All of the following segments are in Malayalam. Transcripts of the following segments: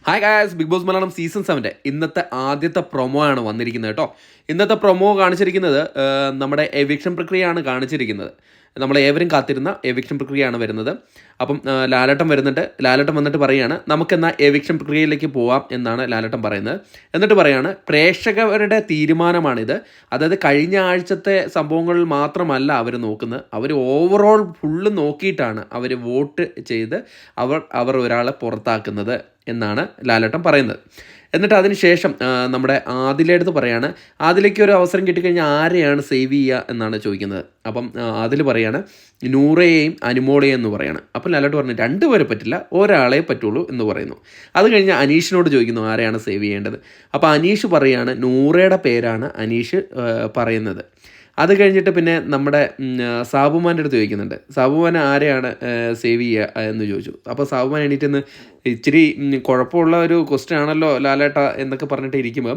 Hi guys, Bigg Boss Malayalam season 7 ഇന്നത്തെ ആദ്യത്തെ പ്രൊമോ ആണ് വന്നിരിക്കുന്നത് കേട്ടോ. ഇന്നത്തെ പ്രൊമോ കാണിച്ചിരിക്കുന്നത് നമ്മുടെ എവിക്ഷൻ പ്രക്രിയയാണ് കാണിച്ചിരിക്കുന്നത്. നമ്മൾ ഏവരും കാത്തിരുന്ന എവിക്ഷൻ പ്രക്രിയയാണ് വരുന്നത്. അപ്പം ലാലേട്ടൻ വരുന്നുണ്ട്. ലാലേട്ടൻ വന്നിട്ട് പറയുകയാണ് നമുക്കെന്നാൽ എവിക്ഷൻ പ്രക്രിയയിലേക്ക് പോവാം എന്നാണ് ലാലേട്ടൻ പറയുന്നത്. എന്നിട്ട് പറയുകയാണ് പ്രേക്ഷകരുടെ തീരുമാനമാണിത്. അതായത് കഴിഞ്ഞ ആഴ്ചത്തെ സംഭവങ്ങളിൽ മാത്രമല്ല അവർ നോക്കുന്നത്, അവർ ഓവറോൾ ഫുള്ള് നോക്കിയിട്ടാണ് അവർ വോട്ട് ചെയ്ത് അവർ ഒരാളെ പുറത്താക്കുന്നത് എന്നാണ് ലാലേട്ടൻ പറയുന്നത്. എന്നിട്ട് അതിന് ശേഷം നമ്മുടെ ആദിലടുത്ത് പറയാണ്, ആദിലേക്ക് ഒരു അവസരം കിട്ടിക്കഴിഞ്ഞാൽ ആരെയാണ് സേവ് ചെയ്യുക എന്നാണ് ചോദിക്കുന്നത്. അപ്പം ആദിൽ പറയാണ് നൂറയെയും അനുമോളയെയും എന്ന് പറയാണ്. അപ്പം ലാലേട്ട് പറഞ്ഞു രണ്ടുപേരെ പറ്റില്ല, ഒരാളെ പറ്റുള്ളൂ എന്ന് പറയുന്നു. അത് കഴിഞ്ഞ് അനീഷിനോട് ചോദിക്കുന്നു ആരെയാണ് സേവ് ചെയ്യേണ്ടത്. അപ്പോൾ അനീഷ് പറയാണ് നൂറയുടെ പേരാണ് അനീഷ് പറയുന്നത്. അത് കഴിഞ്ഞിട്ട് പിന്നെ നമ്മുടെ സാബുമാൻ്റെ അടുത്ത് ചോദിക്കുന്നുണ്ട്, സാബുമാൻ ആരെയാണ് സേവ് ചെയ്യുക എന്ന് ചോദിച്ചു. അപ്പോൾ സാബുമാൻ എണീറ്റെന്ന് ഇച്ചിരി കുഴപ്പമുള്ള ഒരു ക്വസ്റ്റ്യൻ ആണല്ലോ ലാലേട്ട എന്നൊക്കെ പറഞ്ഞിട്ട് ഇരിക്കുമ്പോൾ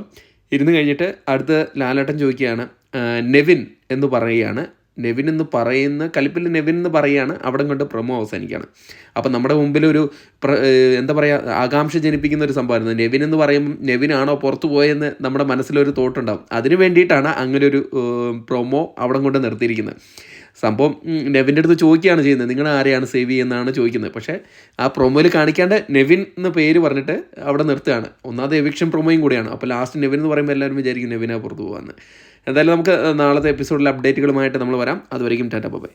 ഇരുന്ന് കഴിഞ്ഞിട്ട് അടുത്ത് ലാലേട്ടൻ ചോദിക്കുകയാണ് നെവിൻ എന്ന് പറയുകയാണ്. നെവിൻ എന്ന് പറയുന്ന കലിപ്പിൽ നെവിൻ എന്ന് പറയുകയാണ്. അവിടെ കൊണ്ട് പ്രൊമോ അവസാനിക്കുകയാണ്. അപ്പം നമ്മുടെ മുമ്പിലൊരു എന്താ പറയുക ആകാംക്ഷ ജനിപ്പിക്കുന്ന ഒരു സംഭവമായിരുന്നു. നെവിൻ എന്ന് പറയുമ്പം നെവിനാണോ പുറത്തു പോയെന്ന് നമ്മുടെ മനസ്സിലൊരു തോട്ടുണ്ടാവും. അതിന് വേണ്ടിയിട്ടാണ് അങ്ങനെ ഒരു പ്രൊമോ അവിടെ കൊണ്ട് നിർത്തിയിരിക്കുന്നത്. സംഭവം നെവിൻ്റെ അടുത്ത് ചോദിക്കുകയാണ് ചെയ്യുന്നത്, നിങ്ങൾ ആരെയാണ് സേവ് ചെയ്യുന്നതാണ് ചോദിക്കുന്നത്. പക്ഷേ ആ പ്രൊമോയിൽ കാണിക്കാണ്ട് നെവിൻ എന്ന് പേര് പറഞ്ഞിട്ട് അവിടെ നിർത്തുകയാണ്. ഒന്നാമത് എവിക്ഷൻ പ്രൊമോയും കൂടിയാണ്. അപ്പോൾ ലാസ്റ്റ് നെവിൻ എന്ന് പറയുമ്പോൾ എല്ലാവരും വിചാരിക്കും നെവിനാ പുറത്തു പോകാമെന്ന്. എന്തായാലും നമുക്ക് നാളത്തെ എപ്പിസോഡിലെ അപ്ഡേറ്റുകളുമായിട്ട് നമ്മൾ വരാം. അതുവരെയും ടാറ്റ ബൈ.